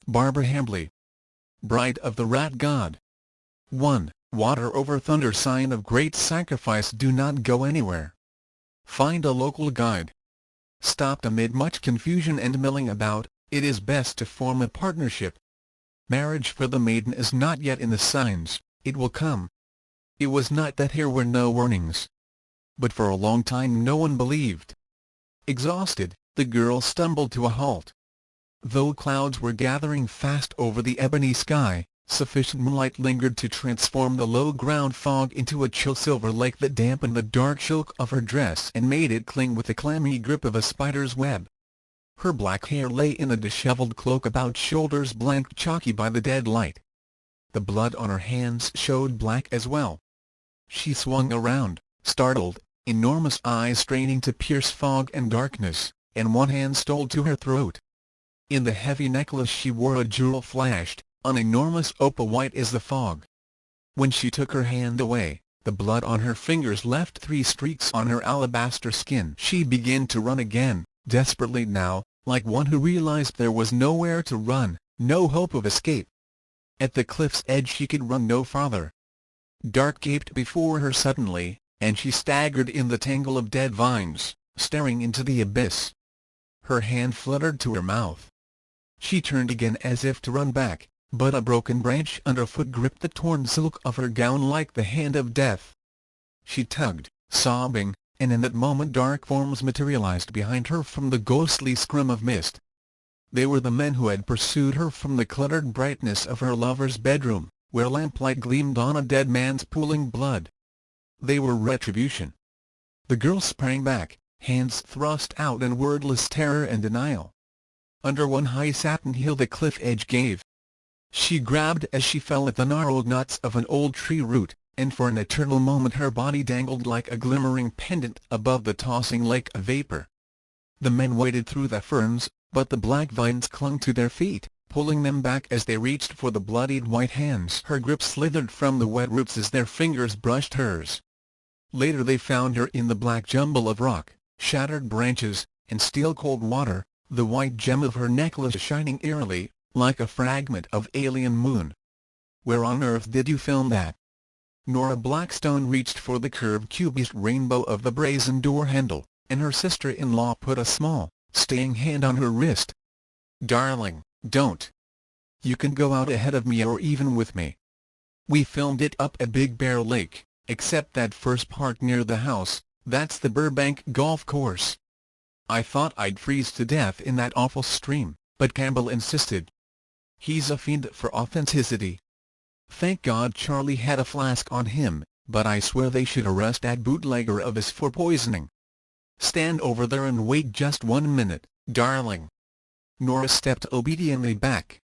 Barbara Hambly. Bride of the Rat God. 1. Water over thunder, sign of great sacrifice. Do not go anywhere. Find a local guide. Stopped amid much confusion and milling about, it is best to form a partnership. Marriage for the maiden is not yet in the signs, it will come. It was not that here were no warnings. But for a long time no one believed. Exhausted, the girl stumbled to a halt. Though clouds were gathering fast over the ebony sky, sufficient moonlight lingered to transform the low-ground fog into a chill silver lake that dampened the dark silk of her dress and made it cling with the clammy grip of a spider's web. Her black hair lay in a disheveled cloak about shoulders blanched chalky by the dead light. The blood on her hands showed black as well. She swung around, startled, enormous eyes straining to pierce fog and darkness, and one hand stole to her throat. In the heavy necklace she wore a jewel flashed, an enormous opal white as the fog. When she took her hand away, the blood on her fingers left 3 streaks on her alabaster skin. She began to run again, desperately now, like one who realized there was nowhere to run, no hope of escape. At the cliff's edge she could run no farther. Dark gaped before her suddenly, and she staggered in the tangle of dead vines, staring into the abyss. Her hand fluttered to her mouth. She turned again as if to run back, but a broken branch underfoot gripped the torn silk of her gown like the hand of death. She tugged, sobbing, and in that moment dark forms materialized behind her from the ghostly scrim of mist. They were the men who had pursued her from the cluttered brightness of her lover's bedroom, where lamplight gleamed on a dead man's pooling blood. They were retribution. The girl sprang back, hands thrust out in wordless terror and denial. Under one high satin heel the cliff edge gave. She grabbed as she fell at the gnarled nuts of an old tree root, and for an eternal moment her body dangled like a glimmering pendant above the tossing lake of vapor. The men waded through the ferns, but the black vines clung to their feet, pulling them back as they reached for the bloodied white hands. Her grip slithered from the wet roots as their fingers brushed hers. Later they found her in the black jumble of rock, shattered branches, and steel-cold water, the white gem of her necklace shining eerily, like a fragment of alien moon. "Where on earth did you film that?" Nora Blackstone reached for the curved cubist rainbow of the brazen door handle, and her sister-in-law put a small, staying hand on her wrist. "Darling, don't. You can go out ahead of me or even with me. We filmed it up at Big Bear Lake, except that first part near the house, that's the Burbank golf course. I thought I'd freeze to death in that awful stream, but Campbell insisted. He's a fiend for authenticity. Thank God Charlie had a flask on him, but I swear they should arrest that bootlegger of his for poisoning. Stand over there and wait just 1 minute, darling." Nora stepped obediently back.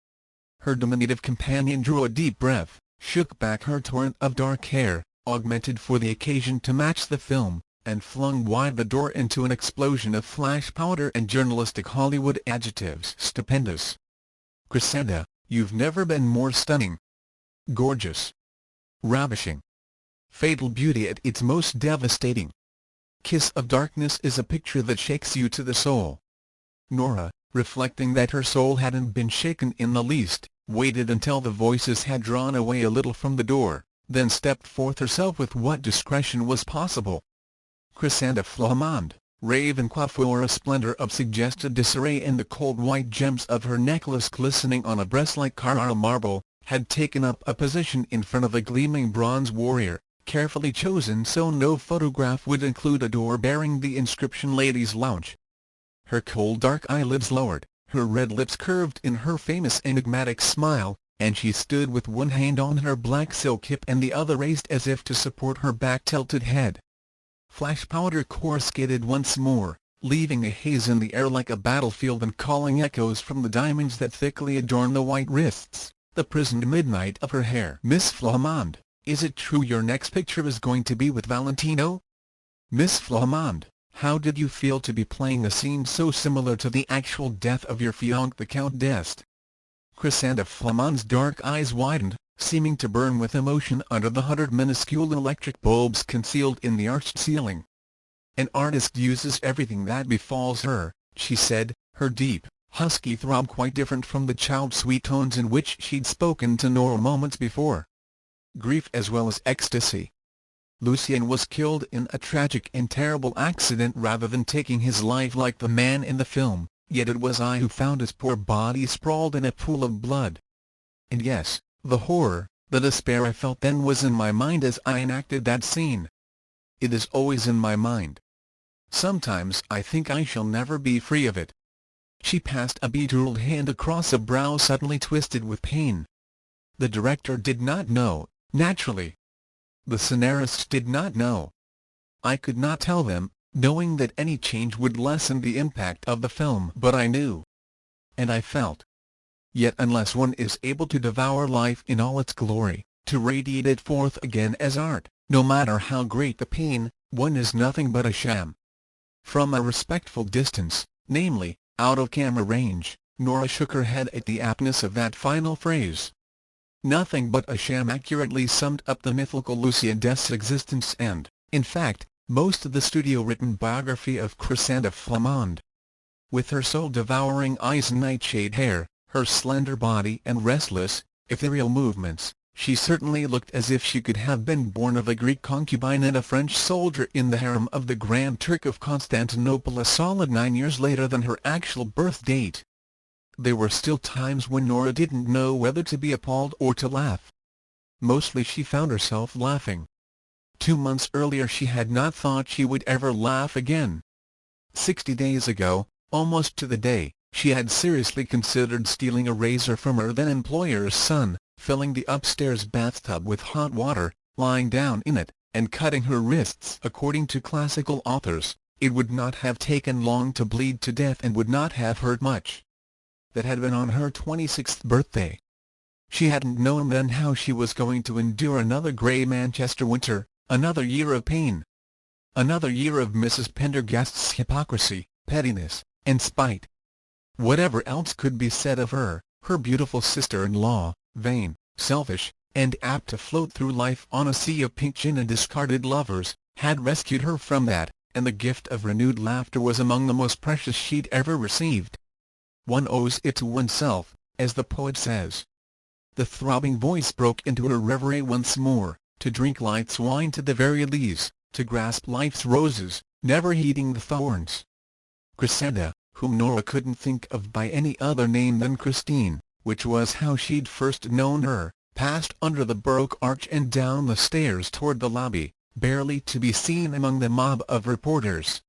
Her diminutive companion drew a deep breath, shook back her torrent of dark hair, augmented for the occasion to match the film, and flung wide the door into an explosion of flash powder and journalistic Hollywood adjectives. "Stupendous. Crescenda, you've never been more stunning. Gorgeous. Ravishing. Fatal beauty at its most devastating. Kiss of Darkness is a picture that shakes you to the soul." Nora, reflecting that her soul hadn't been shaken in the least, waited until the voices had drawn away a little from the door, then stepped forth herself with what discretion was possible. Crescenda flamande, raven coiffure, a splendor of suggested disarray, and the cold white gems of her necklace glistening on a breast like Carrara marble, had taken up a position in front of a gleaming bronze warrior, carefully chosen so no photograph would include a door bearing the inscription "Ladies' Lounge." Her cold dark eyelids lowered, her red lips curved in her famous enigmatic smile, and she stood with one hand on her black silk hip and the other raised as if to support her back-tilted head. Flash powder coruscated once more, leaving a haze in the air like a battlefield and calling echoes from the diamonds that thickly adorn the white wrists, the prisoned midnight of her hair. "Miss Flamande, is it true your next picture is going to be with Valentino? Miss Flamande, how did you feel to be playing a scene so similar to the actual death of your fiancé the Count d'Este?" Crescenda Flamande's dark eyes widened, seeming to burn with emotion under the 100 minuscule electric bulbs concealed in the arched ceiling. "An artist uses everything that befalls her," she said, her deep, husky throb quite different from the child's sweet tones in which she'd spoken to Nora moments before. Grief as well as ecstasy. Lucien was killed in a tragic and terrible accident rather than taking his life like the man in the film, yet it was I who found his poor body sprawled in a pool of blood. And yes, the horror, the despair I felt then was in my mind as I enacted that scene. It is always in my mind. Sometimes I think I shall never be free of it. She passed a bejeweled hand across a brow suddenly twisted with pain. The director did not know, naturally. The scenarists did not know. I could not tell them, knowing that any change would lessen the impact of the film, but I knew. And I felt. Yet unless one is able to devour life in all its glory, to radiate it forth again as art, no matter how great the pain, one is nothing but a sham. From a respectful distance, namely, out of camera range, Nora shook her head at the aptness of that final phrase. Nothing but a sham accurately summed up the mythical Lucien Dest's existence and, in fact, most of the studio-written biography of Cressida Flamande. With her soul-devouring eyes and nightshade hair, her slender body and restless, ethereal movements, she certainly looked as if she could have been born of a Greek concubine and a French soldier in the harem of the Grand Turk of Constantinople a solid 9 years later than her actual birth date. There were still times when Nora didn't know whether to be appalled or to laugh. Mostly she found herself laughing. 2 months earlier she had not thought she would ever laugh again. 60 days ago, almost to the day, she had seriously considered stealing a razor from her then-employer's son, filling the upstairs bathtub with hot water, lying down in it, and cutting her wrists. According to classical authors, it would not have taken long to bleed to death and would not have hurt much. That had been on her 26th birthday. She hadn't known then how she was going to endure another grey Manchester winter, another year of pain. Another year of Mrs. Pendergast's hypocrisy, pettiness, and spite. Whatever else could be said of her, her beautiful sister-in-law, vain, selfish, and apt to float through life on a sea of pink gin and discarded lovers, had rescued her from that, and the gift of renewed laughter was among the most precious she'd ever received. One owes it to oneself, as the poet says. The throbbing voice broke into her reverie once more, to drink life's wine to the very lees, to grasp life's roses, never heeding the thorns. Cressida, whom Nora couldn't think of by any other name than Christine, which was how she'd first known her, passed under the Baroque arch and down the stairs toward the lobby, barely to be seen among the mob of reporters.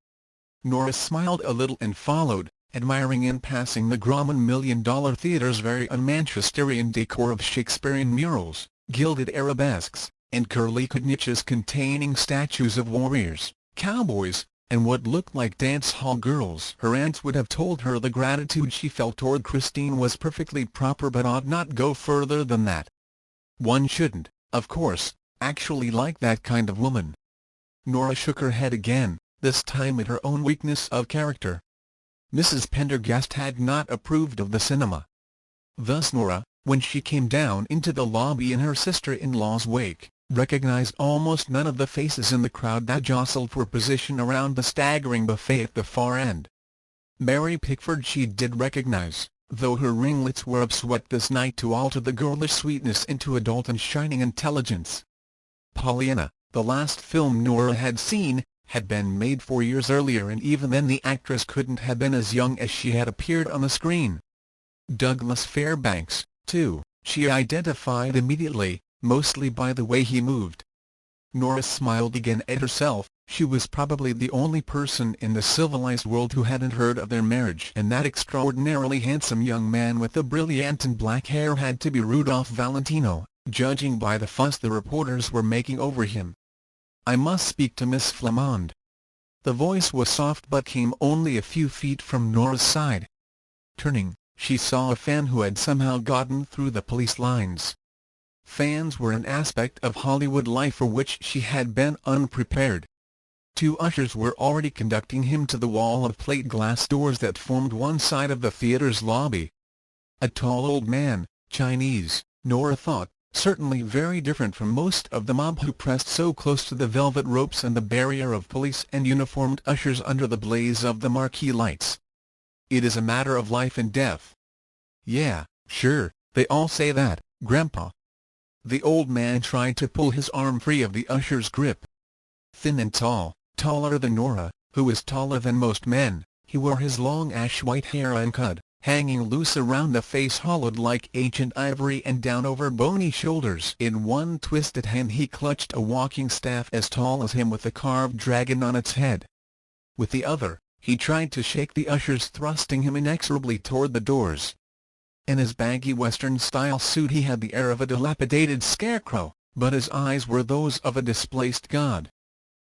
Nora smiled a little and followed, admiring in passing the Grauman $1 Million Theatre's very un-Manchesterian decor of Shakespearean murals, gilded arabesques, and curly-cued niches containing statues of warriors, cowboys, and what looked like dance-hall girls. Her aunts would have told her the gratitude she felt toward Christine was perfectly proper but ought not go further than that. One shouldn't, of course, actually like that kind of woman. Nora shook her head again, this time at her own weakness of character. Mrs. Pendergast had not approved of the cinema. Thus Nora, when she came down into the lobby in her sister-in-law's wake, recognized almost none of the faces in the crowd that jostled for position around the staggering buffet at the far end. Mary Pickford she did recognize, though her ringlets were upswept this night to alter the girlish sweetness into adult and shining intelligence. Pollyanna, the last film Nora had seen, had been made 4 years earlier, and even then the actress couldn't have been as young as she had appeared on the screen. Douglas Fairbanks, too, she identified immediately, mostly by the way he moved. Nora smiled again at herself. She was probably the only person in the civilized world who hadn't heard of their marriage, and that extraordinarily handsome young man with the brilliant and black hair had to be Rudolph Valentino, judging by the fuss the reporters were making over him. "I must speak to Miss Flamande." The voice was soft but came only a few feet from Nora's side. Turning, she saw a fan who had somehow gotten through the police lines. Fans were an aspect of Hollywood life for which she had been unprepared. 2 ushers were already conducting him to the wall of plate glass doors that formed one side of the theater's lobby. A tall old man, Chinese, Nora thought, certainly very different from most of the mob who pressed so close to the velvet ropes and the barrier of police and uniformed ushers under the blaze of the marquee lights. It is a matter of life and death." "Yeah, sure, they all say that, Grandpa." The old man tried to pull his arm free of the usher's grip. Thin and tall, taller than Nora, who was taller than most men, he wore his long ash-white hair uncut, hanging loose around a face hollowed like ancient ivory and down over bony shoulders. In one twisted hand he clutched a walking staff as tall as him with a carved dragon on its head. With the other, he tried to shake the ushers, thrusting him inexorably toward the doors. In his baggy Western-style suit he had the air of a dilapidated scarecrow, but his eyes were those of a displaced god.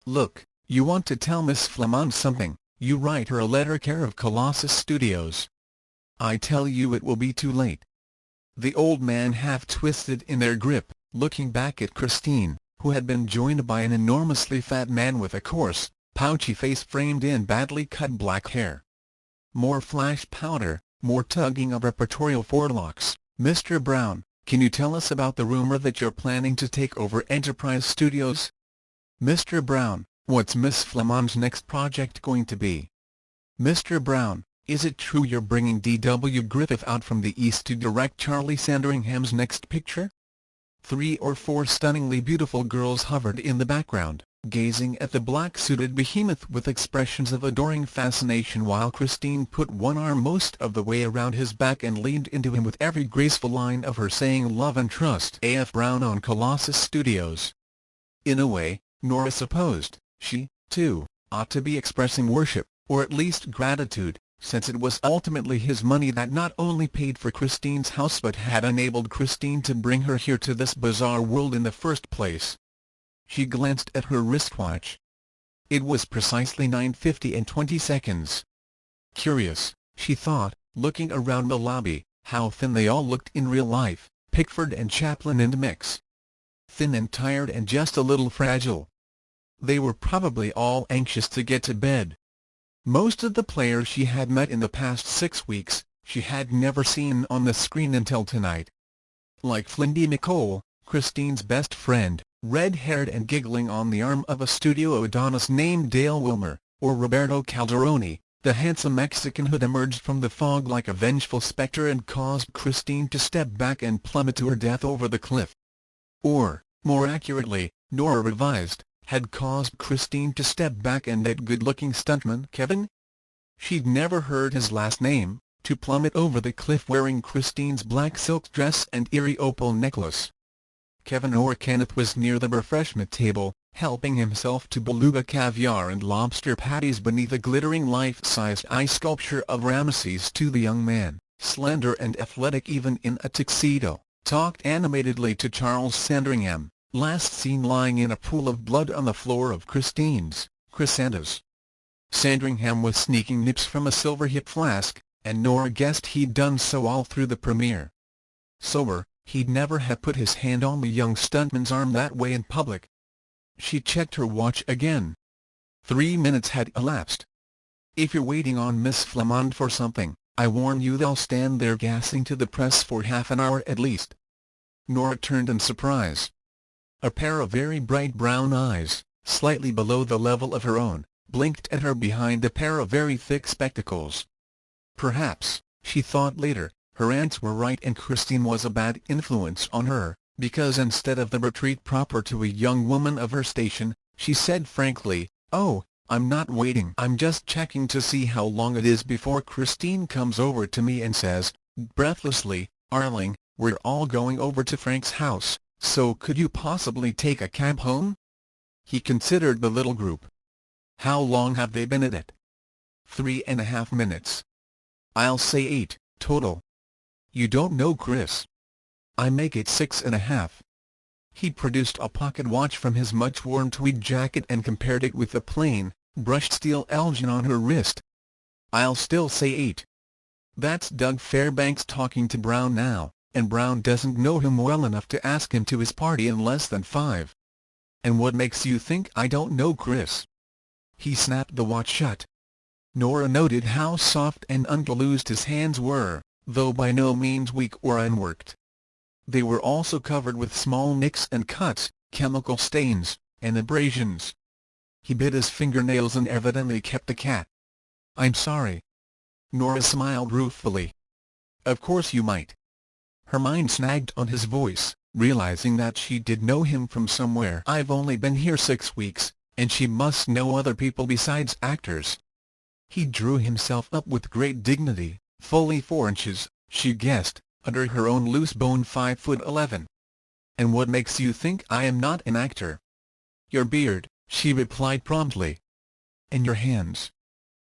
"Look, you want to tell Miss Flamande something, you write her a letter care of Colossus Studios. I tell you it will be too late." The old man half twisted in their grip, looking back at Christine, who had been joined by an enormously fat man with a coarse, pouchy face framed in badly cut black hair. More flash powder, more tugging of repertorial forelocks. "Mr. Brown, can you tell us about the rumor that you're planning to take over Enterprise Studios? Mr. Brown, what's Miss Flamande's next project going to be? Mr. Brown, is it true you're bringing D.W. Griffith out from the East to direct Charlie Sanderingham's next picture?" 3 or 4 stunningly beautiful girls hovered in the background, gazing at the black-suited behemoth with expressions of adoring fascination, while Christine put one arm most of the way around his back and leaned into him with every graceful line of her saying love and trust. A.F. Brown on Colossus Studios. In a way, Nora supposed, she, too, ought to be expressing worship, or at least gratitude, since it was ultimately his money that not only paid for Christine's house but had enabled Christine to bring her here to this bizarre world in the first place. She glanced at her wristwatch. It was precisely 9:50 and 20 seconds. Curious, she thought, looking around the lobby, how thin they all looked in real life, Pickford and Chaplin and Mix. Thin and tired and just a little fragile. They were probably all anxious to get to bed. Most of the players she had met in the past 6 weeks, she had never seen on the screen until tonight. Like Flindy Nicole, Christine's best friend, red-haired and giggling on the arm of a studio Adonis named Dale Wilmer, or Roberto Calderoni, the handsome Mexican who had emerged from the fog like a vengeful spectre and caused Christine to step back and plummet to her death over the cliff. Or, more accurately, Nora revised, had caused Christine to step back and that good-looking stuntman Kevin? She'd never heard his last name, to plummet over the cliff wearing Christine's black silk dress and eerie opal necklace. Kevin or Kenneth was near the refreshment table, helping himself to beluga caviar and lobster patties beneath a glittering life-sized ice sculpture of Ramesses II. The young man, slender and athletic even in a tuxedo, talked animatedly to Charles Sandringham, last seen lying in a pool of blood on the floor of Christine's Chrysanthus. Sandringham was sneaking nips from a silver hip flask, and Nora guessed he'd done so all through the premiere. Sober, he'd never have put his hand on the young stuntman's arm that way in public. She checked her watch again. 3 minutes had elapsed. "If you're waiting on Miss Flamande for something, I warn you they'll stand there gassing to the press for half an hour at least." Nora turned in surprise. A pair of very bright brown eyes, slightly below the level of her own, blinked at her behind a pair of very thick spectacles. Perhaps, she thought later, her aunts were right and Christine was a bad influence on her, because instead of the retreat proper to a young woman of her station, she said frankly, "Oh, I'm not waiting. I'm just checking to see how long it is before Christine comes over to me and says, breathlessly, 'Arling, we're all going over to Frank's house, so could you possibly take a cab home?'" He considered the little group. "How long have they been at it?" 3.5 minutes. "I'll say 8, total." "You don't know Chris." "I make it 6.5. He produced a pocket watch from his much-worn tweed jacket and compared it with the plain, brushed steel Elgin on her wrist. "I'll still say 8. That's Doug Fairbanks talking to Brown now, and Brown doesn't know him well enough to ask him to his party in less than 5. And what makes you think I don't know Chris?" He snapped the watch shut. Nora noted how soft and ungloved his hands were, though by no means weak or unworked. They were also covered with small nicks and cuts, chemical stains, and abrasions. He bit his fingernails and evidently kept the cat. "I'm sorry." Nora smiled ruefully. Of course you might. Her mind snagged on his voice, realizing that she did know him from somewhere. I've only been here 6 weeks, and she must know other people besides actors. He drew himself up with great dignity, fully 4 inches, she guessed, under her own loose-bone 5'11". And what makes you think I am not an actor? Your beard, she replied promptly. And your hands.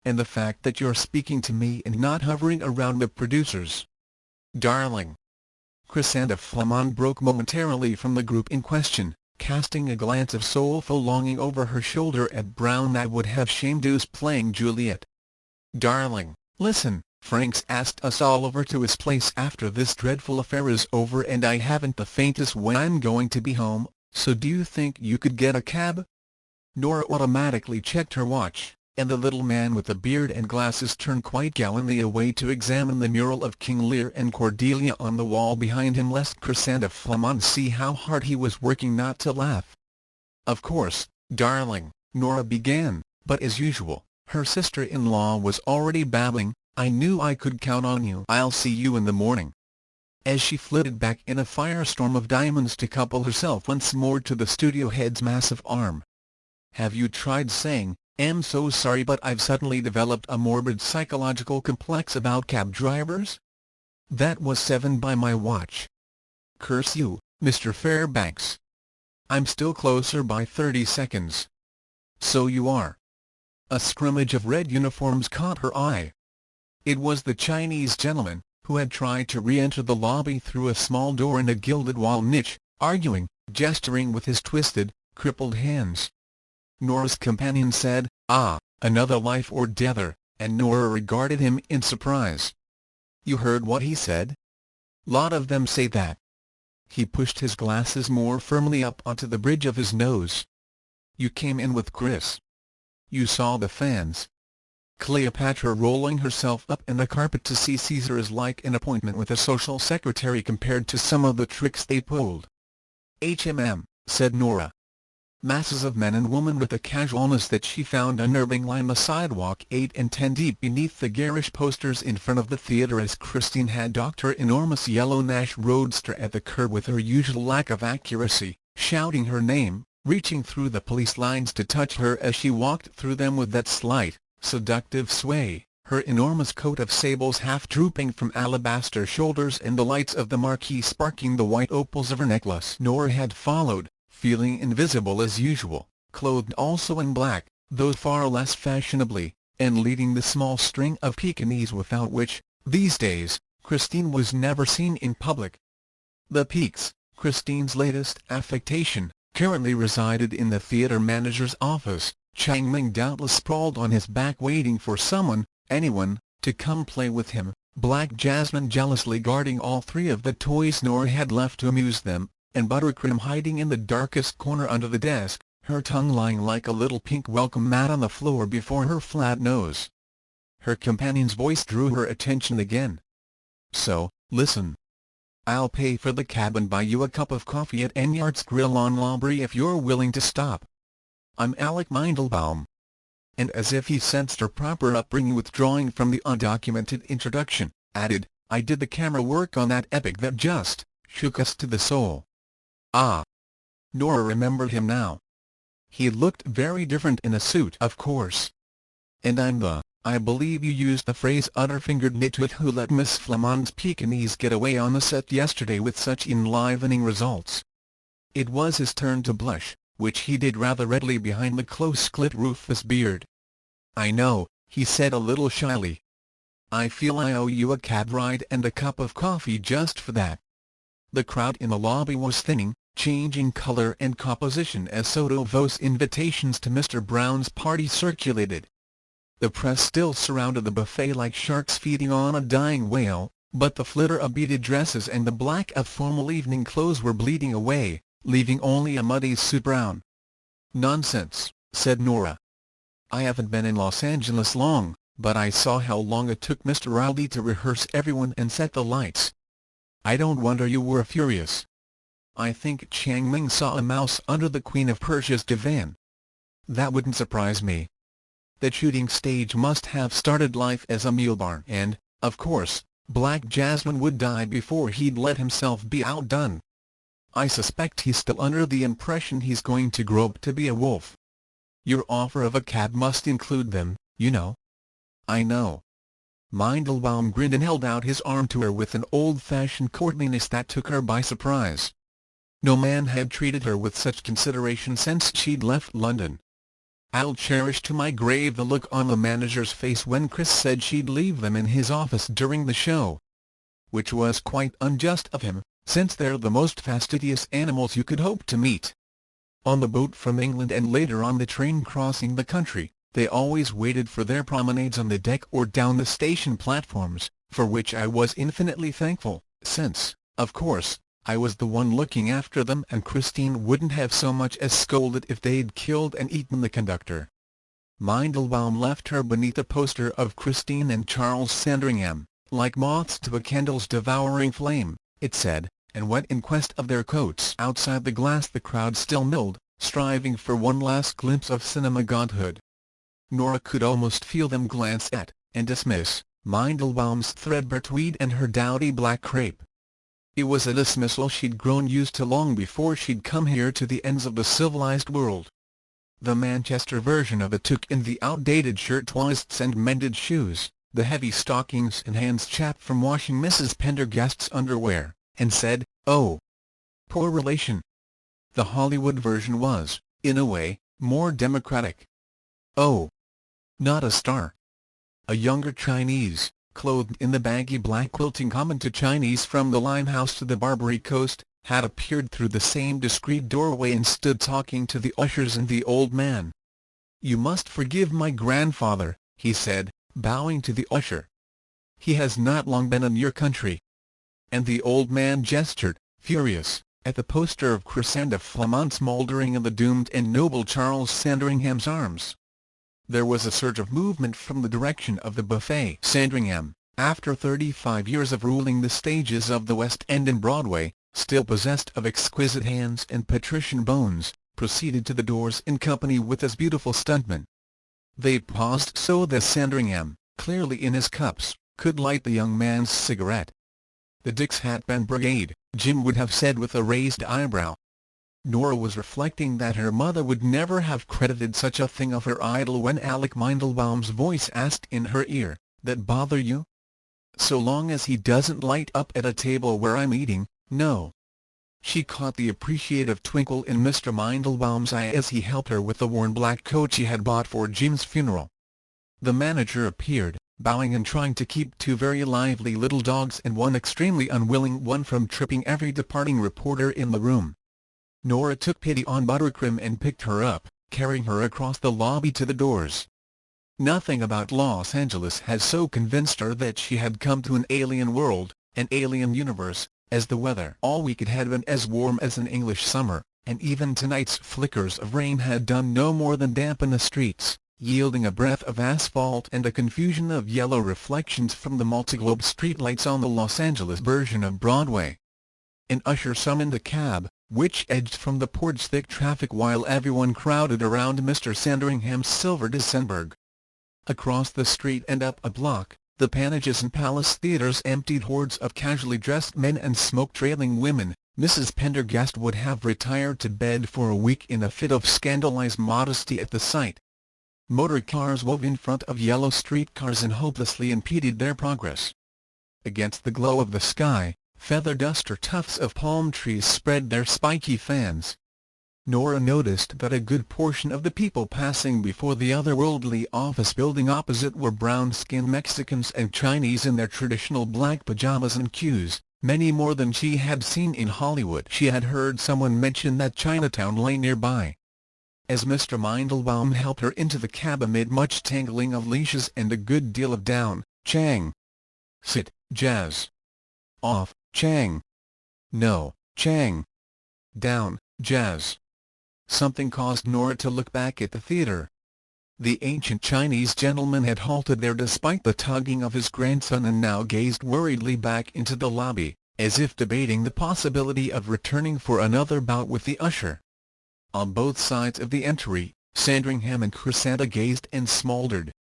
And the fact that you're speaking to me and not hovering around the producers. Darling. Chrysanta Flamand broke momentarily from the group in question, casting a glance of soulful longing over her shoulder at Brown that would have shamed us playing Juliet. Darling, listen, Frank's asked us all over to his place after this dreadful affair is over and I haven't the faintest when I'm going to be home, so do you think you could get a cab? Nora automatically checked her watch, and the little man with the beard and glasses turned quite gallantly away to examine the mural of King Lear and Cordelia on the wall behind him lest Chrysanta Flamand see how hard he was working not to laugh. Of course, darling, Nora began, but as usual, her sister-in-law was already babbling. I knew I could count on you. I'll see you in the morning. As she flitted back in a firestorm of diamonds to couple herself once more to the studio head's massive arm. Have you tried saying, "I'm so sorry but I've suddenly developed a morbid psychological complex about cab drivers"? That was 7 by my watch. Curse you, Mr. Fairbanks. I'm still closer by 30 seconds. So you are. A scrimmage of red uniforms caught her eye. It was the Chinese gentleman, who had tried to re-enter the lobby through a small door in a gilded wall niche, arguing, gesturing with his twisted, crippled hands. Nora's companion said, "Ah, another life or deather," and Nora regarded him in surprise. "You heard what he said? Lot of them say that." He pushed his glasses more firmly up onto the bridge of his nose. "You came in with Chris. You saw the fans. Cleopatra rolling herself up in the carpet to see Caesar is like an appointment with a social secretary compared to some of the tricks they pulled." said Nora. Masses of men and women with a casualness that she found unnerving lined the sidewalk 8 and 10 deep beneath the garish posters in front of the theatre as Christine had docked her enormous yellow Nash Roadster at the curb with her usual lack of accuracy, shouting her name, reaching through the police lines to touch her as she walked through them with that slight, seductive sway, her enormous coat of sables half drooping from alabaster shoulders and the lights of the marquee sparking the white opals of her necklace. Nora had followed, feeling invisible as usual, clothed also in black, though far less fashionably, and leading the small string of Pekingese without which, these days, Christine was never seen in public. The Peaks, Christine's latest affectation, currently resided in the theatre manager's office. Chang Ming doubtless sprawled on his back waiting for someone, anyone, to come play with him, Black Jasmine jealously guarding all 3 of the toys Nora had left to amuse them, and Buttercream hiding in the darkest corner under the desk, her tongue lying like a little pink welcome mat on the floor before her flat nose. Her companion's voice drew her attention again. "So, listen. I'll pay for the cab and buy you a cup of coffee at Enyart's Grill on Lambry if you're willing to stop. I'm Alec Mindelbaum." And as if he sensed her proper upbringing withdrawing from the undocumented introduction, added, "I did the camera work on that epic that just shook us to the soul." Ah! Nora remembered him now. He looked very different in a suit, of course. "And I believe you used the phrase utter-fingered nitwit who let Miss Flamand's Pekingese get away on the set yesterday with such enlivening results." It was his turn to blush, which he did rather readily behind the close-clipped rufous beard. "I know," he said a little shyly. "I feel I owe you a cab ride and a cup of coffee just for that." The crowd in the lobby was thinning, changing color and composition as Soto Voce invitations to Mr. Brown's party circulated. The press still surrounded the buffet like sharks feeding on a dying whale, but the flitter of beaded dresses and the black of formal evening clothes were bleeding away, leaving only a muddy suit brown. "Nonsense," said Nora. "I haven't been in Los Angeles long, but I saw how long it took Mr. Riley to rehearse everyone and set the lights. I don't wonder you were furious. I think Chang Ming saw a mouse under the Queen of Persia's divan." "That wouldn't surprise me." That shooting stage must have started life as a mule barn, and, of course, Black Jasmine would die before he'd let himself be outdone. I suspect he's still under the impression he's going to grow up to be a wolf. Your offer of a cab must include them, you know." "I know." Mandelbaum grinned and held out his arm to her with an old-fashioned courtliness that took her by surprise. No man had treated her with such consideration since she'd left London. I'll cherish to my grave the look on the manager's face when Chris said she'd leave them in his office during the show. Which was quite unjust of him, since they're the most fastidious animals you could hope to meet. On the boat from England and later on the train crossing the country, they always waited for their promenades on the deck or down the station platforms, for which I was infinitely thankful, since, of course, I was the one looking after them and Christine wouldn't have so much as scolded if they'd killed and eaten the conductor. Mandelbaum left her beneath a poster of Christine and Charles Sandringham, like moths to a candle's devouring flame, it said, and went in quest of their coats. Outside the glass the crowd still milled, striving for one last glimpse of cinema godhood. Nora could almost feel them glance at, and dismiss, Mandelbaum's threadbare tweed and her dowdy black crepe. It was a dismissal she'd grown used to long before she'd come here to the ends of the civilized world. The Manchester version of it took in the outdated shirt-waists and mended shoes, the heavy stockings and hands chapped from washing Mrs. Pendergast's underwear, and said, "Oh, poor relation." The Hollywood version was, in a way, more democratic. "Oh, not a star." A younger Chinese, clothed in the baggy black quilting common to Chinese from the Limehouse to the Barbary Coast, had appeared through the same discreet doorway and stood talking to the ushers and the old man. "You must forgive my grandfather," he said, bowing to the usher. "He has not long been in your country." And the old man gestured, furious, at the poster of Crescenda Flamant smouldering in the doomed and noble Charles Sandringham's arms. There was a surge of movement from the direction of the buffet. Sandringham, after 35 years of ruling the stages of the West End and Broadway, still possessed of exquisite hands and patrician bones, proceeded to the doors in company with his beautiful stuntman. They paused so that Sandringham, clearly in his cups, could light the young man's cigarette. "The Dick's Hatband Brigade," Jim would have said with a raised eyebrow. Nora was reflecting that her mother would never have credited such a thing of her idol when Alec Mandelbaum's voice asked in her ear, "That bother you?" "So long as he doesn't light up at a table where I'm eating, no." She caught the appreciative twinkle in Mr. Mandelbaum's eye as he helped her with the worn black coat she had bought for Jim's funeral. The manager appeared, bowing and trying to keep two very lively little dogs and one extremely unwilling one from tripping every departing reporter in the room. Nora took pity on Buttercream and picked her up, carrying her across the lobby to the doors. Nothing about Los Angeles had so convinced her that she had come to an alien world, an alien universe, as the weather all week it had been as warm as an English summer, and even tonight's flickers of rain had done no more than dampen the streets, yielding a breath of asphalt and a confusion of yellow reflections from the multiglobe streetlights on the Los Angeles version of Broadway. An usher summoned a cab, which edged from the port's thick traffic while everyone crowded around Mr. Sandringham's silver Decemberg. Across the street and up a block, the Pantages and Palace theatres emptied hordes of casually dressed men and smoke-trailing women. Mrs. Pendergast would have retired to bed for a week in a fit of scandalized modesty at the sight. Motor cars wove in front of yellow streetcars and hopelessly impeded their progress. Against the glow of the sky, feather dust or tufts of palm trees spread their spiky fans. Nora noticed that a good portion of the people passing before the otherworldly office building opposite were brown-skinned Mexicans and Chinese in their traditional black pajamas and queues, many more than she had seen in Hollywood. She had heard someone mention that Chinatown lay nearby. As Mr. Mandelbaum helped her into the cab amid much tangling of leashes and a good deal of down, Chang. Sit, Jazz. Off, Chang. No, Chang. Down, Jazz. Something caused Nora to look back at the theatre. The ancient Chinese gentleman had halted there despite the tugging of his grandson and now gazed worriedly back into the lobby, as if debating the possibility of returning for another bout with the usher. On both sides of the entry, Sandringham and Chrysanta gazed and smoldered.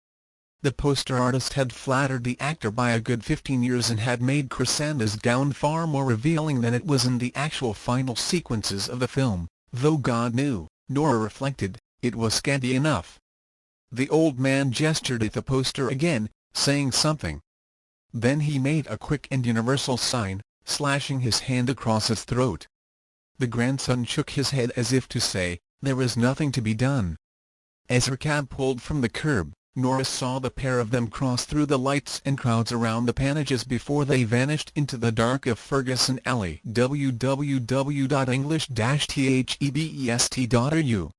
The poster artist had flattered the actor by a good 15 years and had made Chrysanta's gown far more revealing than it was in the actual final sequences of the film, though God knew, Nora reflected, it was scanty enough. The old man gestured at the poster again, saying something. Then he made a quick and universal sign, slashing his hand across his throat. The grandson shook his head as if to say, there is nothing to be done. As her cab pulled from the curb, Nora saw the pair of them cross through the lights and crowds around the panages before they vanished into the dark of Ferguson Alley. www.english-thebest.ru